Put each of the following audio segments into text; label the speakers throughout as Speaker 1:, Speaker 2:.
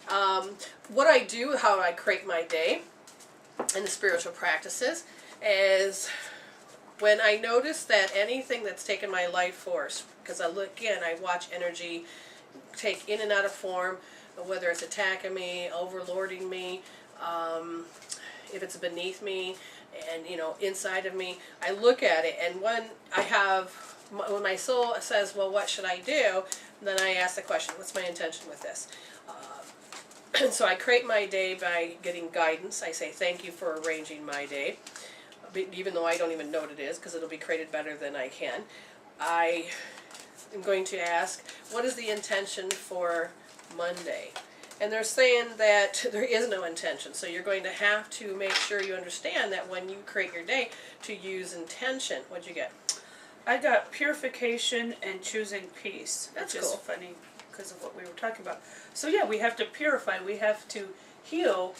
Speaker 1: What I do, how I create my day in the spiritual practices, is when I notice that anything that's taken my life force, because I watch energy take in and out of form, whether it's attacking me, overlording me, if it's beneath me, and inside of me, I look at it, and when my soul says, well, what should I do? Then I ask the question, what's my intention with this? So I create my day by getting guidance. I say, thank you for arranging my day, even though I don't even know what it is, because it'll be created better than I can. I am going to ask, what is the intention for Monday? And they're saying that there is no intention, so you're going to have to make sure you understand that when you create your day, to use intention. What'd you get?
Speaker 2: I got purification and choosing peace.
Speaker 1: That's
Speaker 2: which
Speaker 1: cool.
Speaker 2: is funny because of what we were talking about. So yeah, we have to purify, we have to heal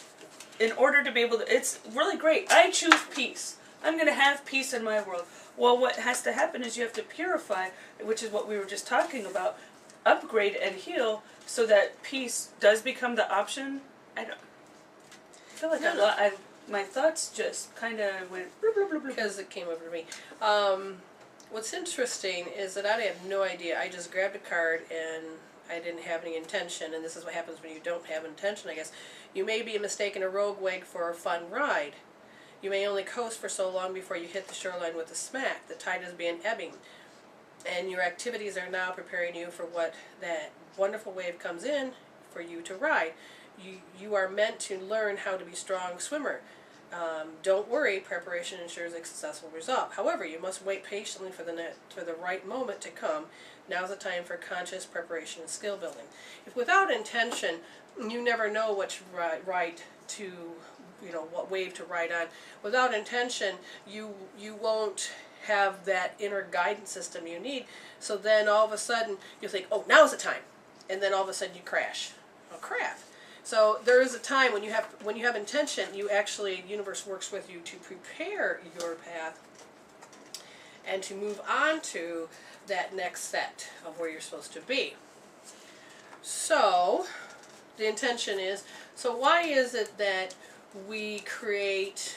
Speaker 2: in order to be able to, it's really great. I choose peace. I'm going to have peace in my world. Well, what has to happen is you have to purify, which is what we were just talking about, upgrade and heal so that peace does become the option. I feel like my thoughts just kind of went bloop, bloop, bloop, bloop.
Speaker 1: Because it came over to me. What's interesting is that I have no idea. I just grabbed a card and I didn't have any intention, and this is what happens when you don't have intention, I guess. You may be mistaken a rogue wig for a fun ride. You may only coast for so long before you hit the shoreline with a smack. The tide is being ebbing, and your activities are now preparing you for what that wonderful wave comes in for you to ride. You are meant to learn how to be a strong swimmer. Don't worry, preparation ensures a successful result. However, you must wait patiently for the right moment to come. Now is the time for conscious preparation and skill building. If without intention, you never know which ride to, what wave to ride on. Without intention, you won't have that inner guidance system you need. So then all of a sudden you think, oh, now's the time, and then all of a sudden you crash. Oh crap! So there is a time when you have intention. The universe works with you to prepare your path and to move on to that next set of where you're supposed to be. So the intention is. So why is it that we create?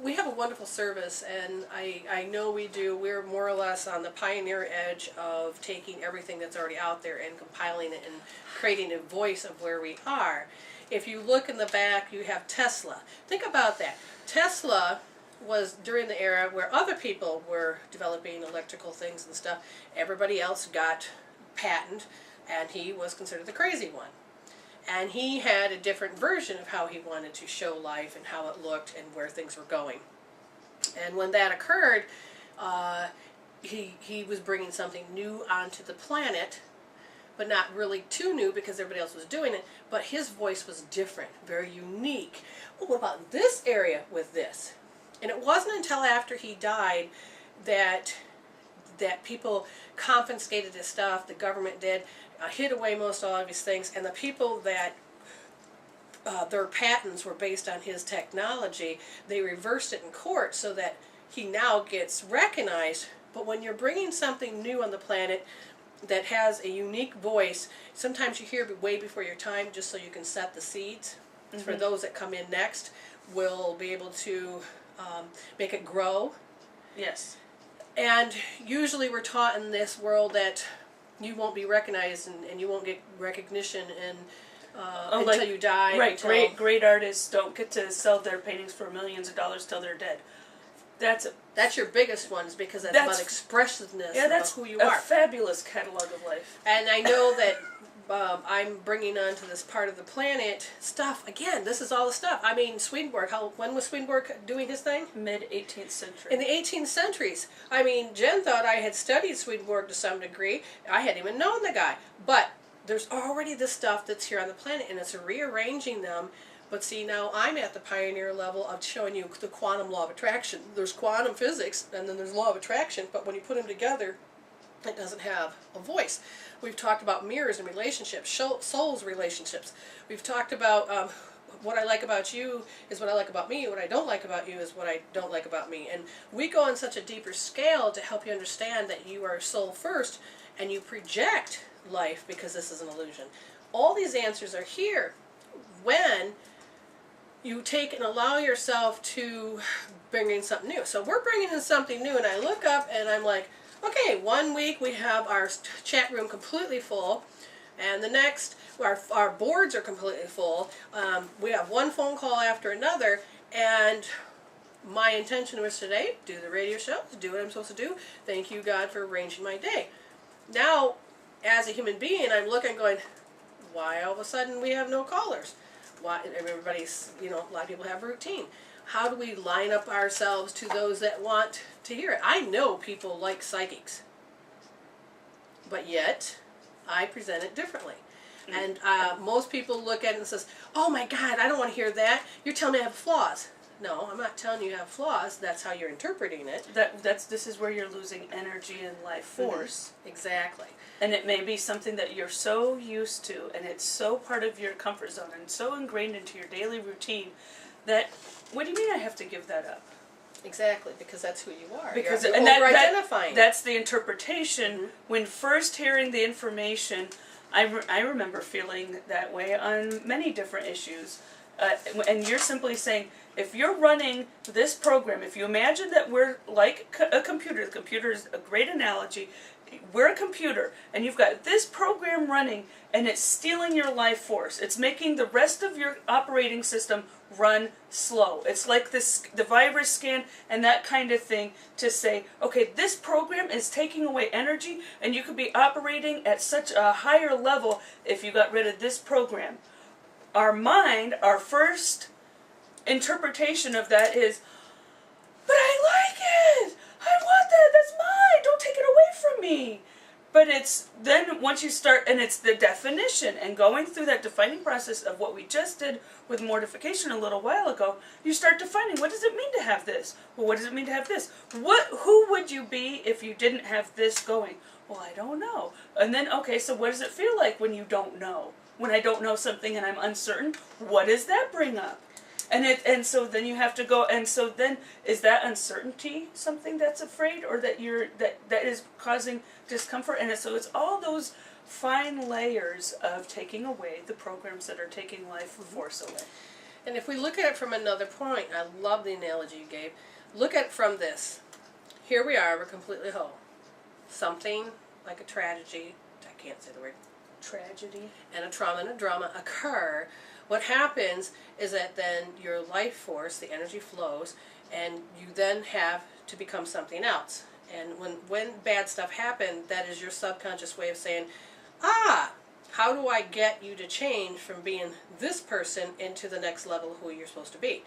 Speaker 1: We have a wonderful service, and I know we do. We're more or less on the pioneer edge of taking everything that's already out there and compiling it and creating a voice of where we are. If you look in the back, you have Tesla. Think about that. Tesla was during the era where other people were developing electrical things and stuff. Everybody else got patent, and he was considered the crazy one. And he had a different version of how he wanted to show life and how it looked and where things were going. And when that occurred, he was bringing something new onto the planet, but not really too new because everybody else was doing it. But his voice was different, very unique. Well, what about this area with this? And it wasn't until after he died that people confiscated his stuff, the government did, hid away most all of his things, and the people that their patents were based on his technology, they reversed it in court so that he now gets recognized. But when you're bringing something new on the planet that has a unique voice, sometimes you hear way before your time just so you can set the seeds. Mm-hmm. For those that come in next, will be able to make it grow.
Speaker 2: Yes. And
Speaker 1: usually we're taught in this world that you won't be recognized and you won't get recognition until you die.
Speaker 2: Right, great artists don't get to sell their paintings for millions of dollars till they're dead. That's your biggest ones because that's about expressiveness of who you are. That's a fabulous catalog of life.
Speaker 1: And I know that I'm bringing onto this part of the planet stuff. Again, this is all the stuff. I mean, Swedenborg, when was Swedenborg doing his thing?
Speaker 2: Mid-18th century.
Speaker 1: In the 18th centuries. I mean, Jen thought I had studied Swedenborg to some degree. I hadn't even known the guy. But there's already this stuff that's here on the planet, and it's rearranging them. But see, now I'm at the pioneer level of showing you the quantum law of attraction. There's quantum physics, and then there's law of attraction, but when you put them together, it doesn't have a voice. We've talked about mirrors and relationships, souls relationships. We've talked about what I like about you is what I like about me. What I don't like about you is what I don't like about me. And we go on such a deeper scale to help you understand that you are soul first, and you project life because this is an illusion. All these answers are here when you take and allow yourself to bring in something new. So we're bringing in something new, and I look up and I'm like, okay, 1 week we have our chat room completely full, and the next our boards are completely full. We have one phone call after another, and my intention was today, do the radio show, do what I'm supposed to do. Thank you, God, for arranging my day. Now, as a human being, I'm looking going, why all of a sudden we have no callers? Why everybody's, a lot of people have a routine. How do we line up ourselves to those that want to hear it? I know people like psychics, but yet I present it differently. And most people look at it and says, oh my God, I don't want to hear that. You're telling me I have flaws. No, I'm not telling you you have flaws. That's how you're interpreting it.
Speaker 2: This is where you're losing energy and life force.
Speaker 1: Mm-hmm. Exactly.
Speaker 2: And it may be something that you're so used to, and it's so part of your comfort zone and so ingrained into your daily routine that, what do you mean I have to give that up?
Speaker 1: Exactly, because that's who you are.
Speaker 2: Because
Speaker 1: you're
Speaker 2: and
Speaker 1: over-identifying.
Speaker 2: that's the interpretation.
Speaker 1: Mm-hmm.
Speaker 2: When first hearing the information, I remember feeling that way on many different issues. And you're simply saying, if you're running this program, if you imagine that we're like a computer, the computer is a great analogy, we're a computer, and you've got this program running, and it's stealing your life force. It's making the rest of your operating system run slow. It's like the virus scan and that kind of thing to say, okay, this program is taking away energy, and you could be operating at such a higher level if you got rid of this program. Our mind, our first interpretation of that is, but I like it! I want that! That's mine! Don't take it away from me! But it's then once you start, and it's the definition, and going through that defining process of what we just did with mortification a little while ago, you start defining, what does it mean to have this? Well, what does it mean to have this? Who would you be if you didn't have this going? Well, I don't know. And then, okay, so what does it feel like when you don't know? When I don't know something and I'm uncertain, what does that bring up? And so then you have to go, and so then is that uncertainty something that's afraid, or that that is causing discomfort? And so it's all those fine layers of taking away the programs that are taking life force away.
Speaker 1: And if we look at it from another point, I love the analogy you gave. Look at it from this. Here we are, we're completely whole. Something like a tragedy, I can't say the word,
Speaker 2: Tragedy.
Speaker 1: and a trauma and a drama occur. What happens is that then your life force, the energy flows, and you then have to become something else. And when bad stuff happens, that is your subconscious way of saying, how do I get you to change from being this person into the next level of who you're supposed to be?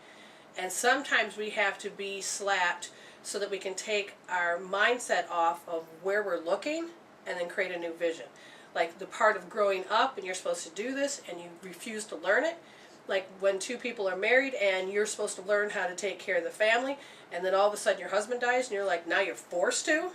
Speaker 1: And sometimes we have to be slapped so that we can take our mindset off of where we're looking and then create a new vision. Like the part of growing up and you're supposed to do this and you refuse to learn it. Like when two people are married and you're supposed to learn how to take care of the family, and then all of a sudden your husband dies and you're like, now you're forced to?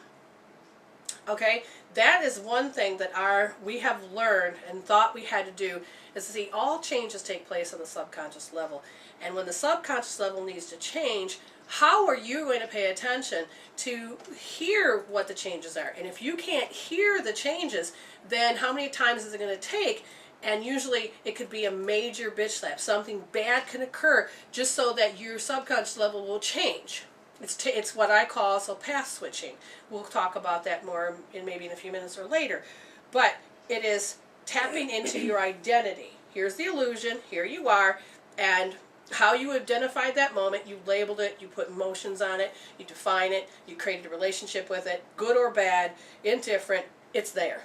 Speaker 1: Okay, that is one thing that we have learned and thought we had to do, is to see all changes take place on the subconscious level. And when the subconscious level needs to change, how are you going to pay attention to hear what the changes are? And if you can't hear the changes, then how many times is it going to take? And usually it could be a major bitch slap. Something bad can occur just so that your subconscious level will change. It's what I call path switching. We'll talk about that more maybe in a few minutes or later. But it is tapping into your identity. Here's the illusion. Here you are. And how you identified that moment, you labeled it, you put emotions on it, you define it, you created a relationship with it, good or bad, indifferent, it's there.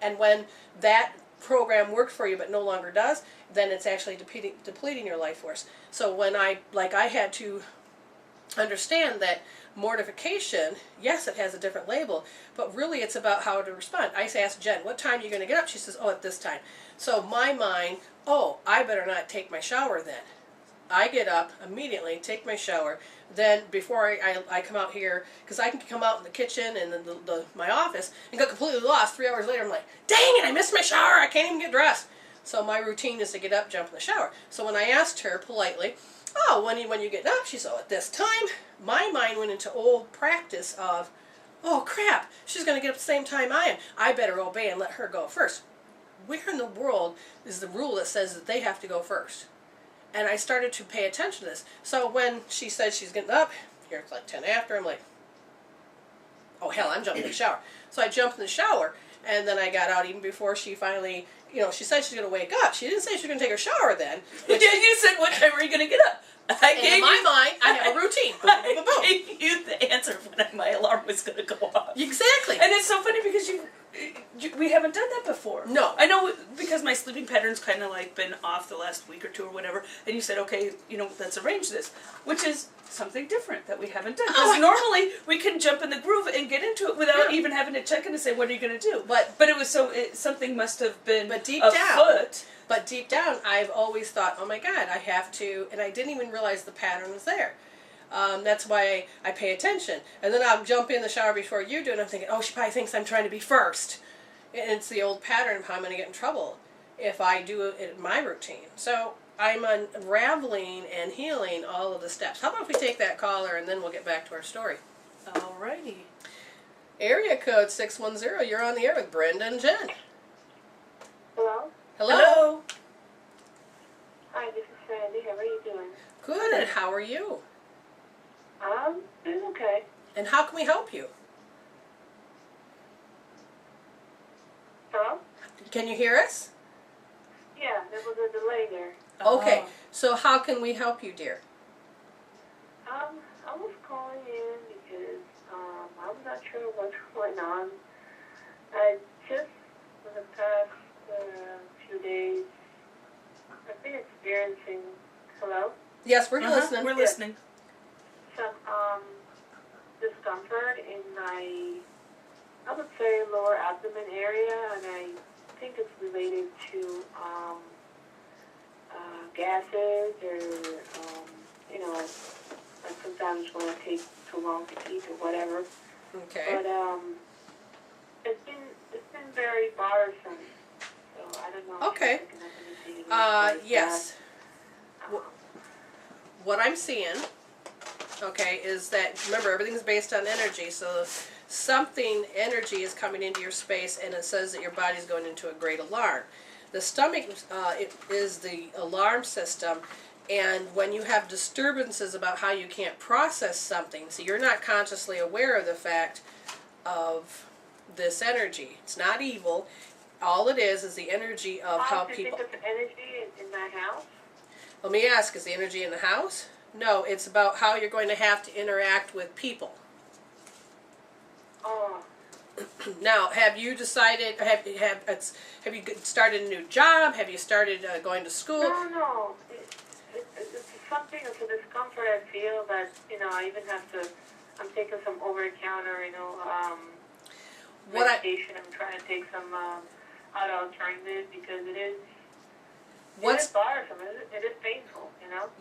Speaker 1: And when that program worked for you but no longer does, then it's actually depleting your life force. So when I had to understand that mortification, yes, it has a different label, but really it's about how to respond. I asked Jen, what time are you going to get up? She says, at this time. So my mind, I better not take my shower then. I get up immediately, take my shower, then before I come out here, because I can come out in the kitchen and my office and get completely lost. 3 hours later, I'm like, dang it, I missed my shower, I can't even get dressed. So my routine is to get up, jump in the shower. So when I asked her politely, when you get up, she said, at this time, my mind went into old practice of, oh crap, she's going to get up at the same time I am. I better obey and let her go first. Where in the world is the rule that says that they have to go first? And I started to pay attention to this. So when she said she's getting up, here it's like 10 after, I'm like, oh hell, I'm jumping in the shower. So I jumped in the shower, and then I got out even before she finally, she said she's going to wake up. She didn't say she was going to take her shower then.
Speaker 2: Yeah, you said, what time are you going to get up?
Speaker 1: And in my mind, I have a routine. Boom, boom, boom, boom.
Speaker 2: I gave you the answer when my alarm was going to go off.
Speaker 1: Exactly.
Speaker 2: And it's so funny because we haven't done that before.
Speaker 1: No.
Speaker 2: I know because my sleeping pattern's kind of like been off the last week or two or whatever, and you said, okay, let's arrange this, which is something different that we haven't done. Because normally we can jump in the groove and get into it without even having to check in and say, what are you going to do? But it was something must have been afoot.
Speaker 1: But deep down, I've always thought, oh my God, I have to, and I didn't even realize the pattern was there. That's why I pay attention. And then I'll jump in the shower before you do, and I'm thinking, oh, she probably thinks I'm trying to be first. And it's the old pattern of how I'm going to get in trouble if I do it in my routine. So I'm unraveling and healing all of the steps. How about if we take that caller, and then we'll get back to our story.
Speaker 2: Alrighty.
Speaker 1: Area code 610, you're on the air with Brenda and Jen.
Speaker 3: Hello?
Speaker 1: Hello.
Speaker 3: Hi, this is Sandy. How are you doing?
Speaker 1: Good, and how are you?
Speaker 3: Doing okay.
Speaker 1: And how can we help you?
Speaker 3: Hello?
Speaker 1: Can you hear us?
Speaker 3: Yeah, there was a delay there.
Speaker 1: Okay, so how can we help you, dear?
Speaker 3: I was calling in because, I'm not sure what's going on. I just, for the past few days, I've been experiencing, hello?
Speaker 1: Yes, we're listening.
Speaker 2: We're listening.
Speaker 3: Some, discomfort in my, I would say, lower abdomen area, and I think it's related to, gases or, like sometimes when I take too long to eat or whatever.
Speaker 1: Okay.
Speaker 3: But it's been very bothersome. So I don't know.
Speaker 1: Okay.
Speaker 3: If you're picking up anything about
Speaker 1: Yes.
Speaker 3: that.
Speaker 1: What I'm seeing, okay, is that, remember, everything's based on energy, so energy is coming into your space, and it says that your body's going into a great alarm. The stomach is the alarm system, and when you have disturbances about how you can't process something, so you're not consciously aware of the fact of this energy. It's not evil. All it is the energy of how
Speaker 3: Do you
Speaker 1: people...
Speaker 3: think it's energy in my house?
Speaker 1: Let me ask, is the energy in the house? No, it's about how you're going to have to interact with people.
Speaker 3: Oh.
Speaker 1: Now, have you decided, have you started a new job? Have you started going to school?
Speaker 3: No. It's something, it's a discomfort I feel that, I even have to, I'm taking some over-the-counter, medication. I'm trying to take some other alternatives because it is bothersome. It is painful,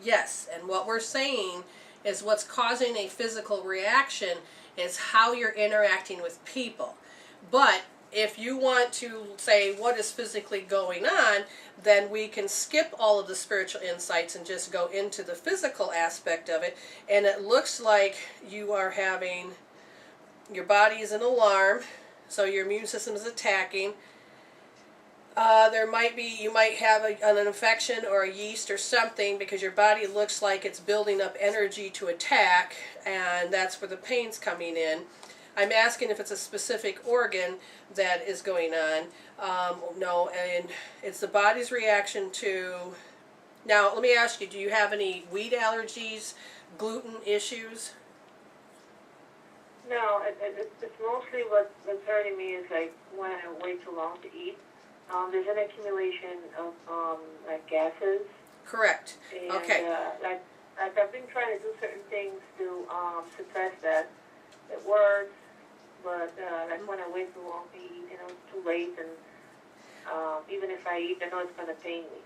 Speaker 1: Yes, and what we're saying is what's causing a physical reaction is how you're interacting with people. But if you want to say what is physically going on, then we can skip all of the spiritual insights and just go into the physical aspect of it. And it looks like you are having, your body is in alarm, so your immune system is attacking. You might have an infection or a yeast or something because your body looks like it's building up energy to attack, and that's where the pain's coming in. I'm asking if it's a specific organ that is going on. No, and it's the body's reaction to... Now, let me ask you, do you have any wheat allergies, gluten issues?
Speaker 3: No, it's mostly what's hurting me is like when I wait too long to eat. There's an accumulation of like gases.
Speaker 1: Correct.
Speaker 3: And,
Speaker 1: Okay.
Speaker 3: Like I've been trying to do certain things to suppress that. It works, but like when I wait too long to eat, it's too late, and even if I eat, I know it's going to pain me.